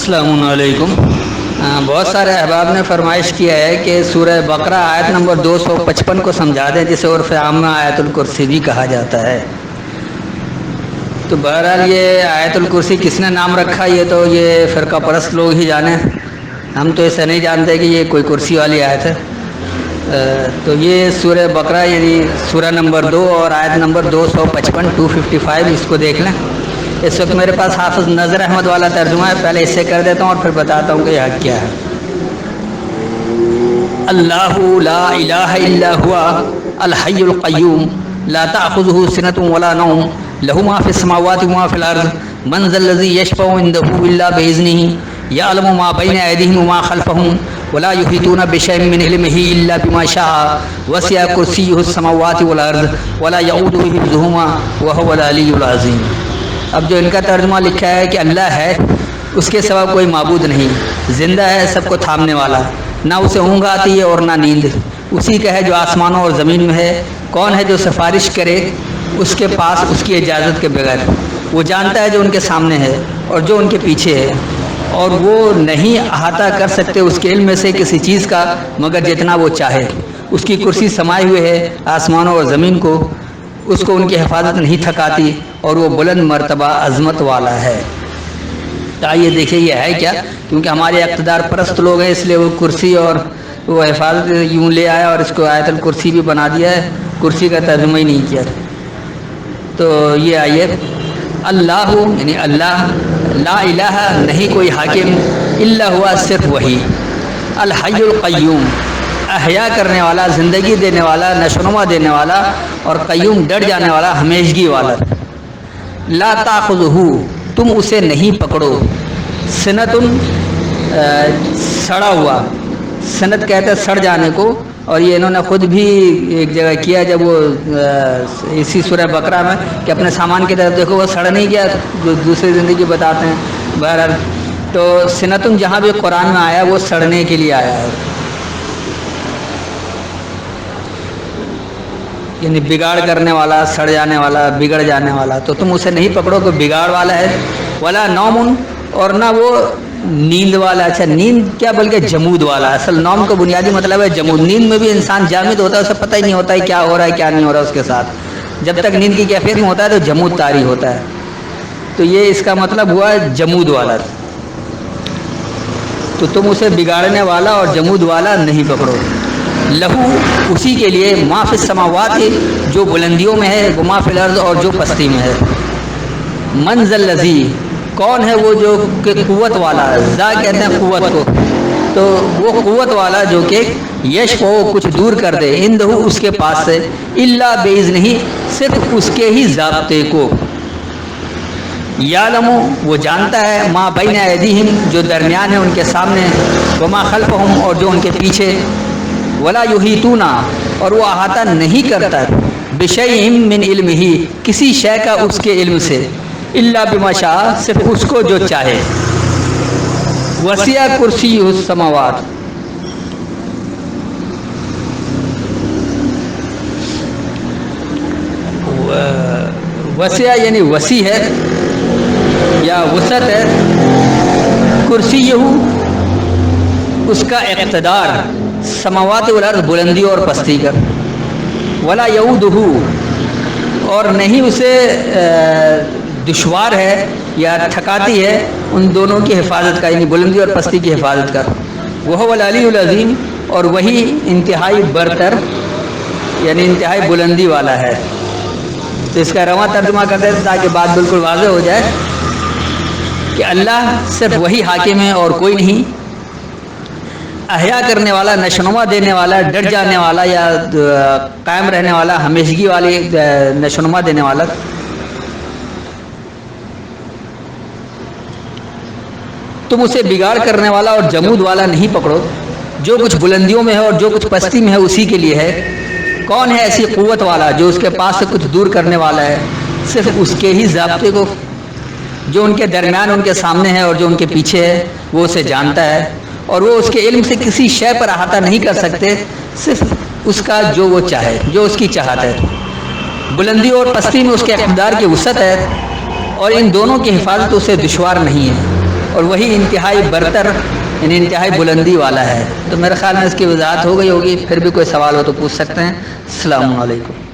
السلام علیکم۔ بہت سارے احباب نے فرمائش کیا ہے کہ سورہ بقرہ آیت نمبر 255 کو سمجھا دیں، جسے عرف عامہ آیت الکرسی بھی کہا جاتا ہے۔ تو بہرحال یہ آیت الکرسی کس نے نام رکھا، یہ تو یہ فرقہ پرست لوگ ہی جانیں، ہم تو اسے نہیں جانتے کہ یہ کوئی کرسی والی آیت ہے۔ تو یہ سورہ بقرہ یعنی سورہ نمبر 2 اور آیت نمبر 255 اس کو دیکھ لیں۔ اس وقت میرے پاس حافظ نظر احمد والا ترجمہ ہے، پہلے اس سے کر دیتا ہوں اور پھر بتاتا ہوں کہ یہ حق کیا ہے۔ اللہ لا الہ الا ہوا الحی القیوم لا تأخذہ سنۃ ولا نوم لہ ما فی السماوات وما فی الارض من ذا الذی یشفع عندہ الا باذنہ یعلم ما بین ایدیہم وما خلفہم ولا یحیطون بشیء من علمہ الا بما شاء وسع کرسیہ السماوات والارض ولا یؤودہ حفظہما وہو العلی العظیم۔ اب جو ان کا ترجمہ لکھا ہے کہ اللہ ہے، اس کے سوا کوئی معبود نہیں، زندہ ہے، سب کو تھامنے والا، نہ اسے اونگ آتی ہے اور نہ نیند، اسی کا ہے جو آسمانوں اور زمین میں ہے۔ کون ہے جو سفارش کرے اس کے پاس اس کی اجازت کے بغیر؟ وہ جانتا ہے جو ان کے سامنے ہے اور جو ان کے پیچھے ہے، اور وہ نہیں احاطہ کر سکتے اس کے علم میں سے کسی چیز کا مگر جتنا وہ چاہے۔ اس کی کرسی سمائے ہوئے ہے آسمانوں اور زمین کو، اس کو ان کی حفاظت نہیں تھکاتی، اور وہ بلند مرتبہ عظمت والا ہے۔ تو آئیے دیکھیے یہ ہے کیا، کیونکہ ہمارے اقتدار پرست لوگ ہیں، اس لیے وہ کرسی اور وہ حفاظت یوں لے آیا اور اس کو آیت الکرسی بھی بنا دیا ہے، کرسی کا ترجمہ ہی نہیں کیا۔ تو یہ آئیے، اللہ یعنی اللہ، لا الہ نہیں کوئی حاکم، الا ہوا صرف وہی، الحی القیوم احیا کرنے والا، زندگی دینے والا، نشوونما دینے والا، اور قیوم ڈٹ جانے والا، ہمیشگی والا۔ لا تاخذہ تم اسے نہیں پکڑو، سنتن سڑا ہوا، سنت کہتے ہیں سڑ جانے کو، اور یہ انہوں نے خود بھی ایک جگہ کیا جب وہ اسی سورہ بقرہ میں کہ اپنے سامان کی طرف دیکھو وہ سڑ نہیں گیا، جو دوسری زندگی بتاتے ہیں۔ بہرحال تو سنتن جہاں بھی قرآن میں آیا وہ سڑنے کے لیے آیا ہے، یعنی بگاڑ کرنے والا، سڑ جانے والا، بگڑ جانے والا، تو تم اسے نہیں پکڑو کہ بگاڑ والا ہے۔ ولا نوم اور نہ وہ نیند والا، اچھا نیند کیا بلکہ جمود والا، اصل نوم کا بنیادی مطلب ہے جمود۔ نیند میں بھی انسان جامد ہوتا ہے، اسے پتہ ہی نہیں ہوتا ہے کیا ہو رہا ہے کیا نہیں ہو رہا اس کے ساتھ، جب تک نیند کی کیفیت میں ہوتا ہے تو جمود طاری ہوتا ہے، تو یہ اس کا مطلب ہوا جمود والا۔ تو تم اسے بگاڑنے والا اور جمود والا نہیں پکڑو۔ لہو اسی کے لیے ما فی السماوات جو بلندیوں میں ہے، وہ ما فی الارض اور جو پستی میں ہے۔ من ذا الذی کون ہے وہ جو کہ قوت والا، ذا کہتے ہیں قوت کو، تو وہ قوت والا جو کہ یشفع کچھ دور کر دے، عندہ اس کے پاس سے، الا باذنہ صرف اس کے ہی ضابطے کو، یعلم وہ جانتا ہے، ما بین ایدیہم جو درمیان ہے ان کے سامنے، وما خلفہم اور جو ان کے پیچھے، ولا یحیطون اور وہ احاطہ نہیں کرتا بشیء من علمہ کسی شے کا اس کے علم سے، الا بما شاء صرف اس کو جو چاہے، وسع کرسیہ السماوات وسع یعنی وسیع ہے یا وسعت ہے، کرسیہ اس کا اقتدار، سماوات والارض بلندی اور پستی کا، ولا یعودہ اور نہیں اسے دشوار ہے یا تھکاتی ہے ان دونوں کی حفاظت کا، یعنی بلندی اور پستی کی حفاظت کا، وہو العلی العظیم اور وہی انتہائی برتر یعنی انتہائی بلندی والا ہے۔ تو اس کا رواں ترجمہ کرتے ہیں تاکہ بات بالکل واضح ہو جائے کہ اللہ صرف وہی حاکم ہے اور کوئی نہیں، احیا کرنے والا، نشوونما دینے والا، ڈٹ جانے والا یا قائم رہنے والا، ہمیشگی والی نشوونما دینے والا۔ تم اسے بگاڑ کرنے والا اور جمود والا نہیں پکڑو، جو کچھ بلندیوں میں ہے اور جو کچھ پستی میں ہے اسی کے لیے ہے۔ کون ہے ایسی قوت والا جو اس کے پاس سے کچھ دور کرنے والا ہے، صرف اس کے ہی ضابطے کو، جو ان کے درمیان ان کے سامنے ہے اور جو ان کے پیچھے ہے وہ اسے جانتا ہے، اور وہ اس کے علم سے کسی شے پر احاطہ نہیں کر سکتے، صرف اس کا جو وہ چاہے، جو اس کی چاہت ہے۔ بلندی اور پستی میں اس کے اقتدار کی وسعت ہے، اور ان دونوں کی حفاظت اسے دشوار نہیں ہے۔ اور وہی انتہائی برتر یعنی انتہائی بلندی والا ہے۔ تو میرے خیال میں اس کی وضاحت ہو گئی ہوگی، پھر بھی کوئی سوال ہو تو پوچھ سکتے ہیں۔ السلام علیکم۔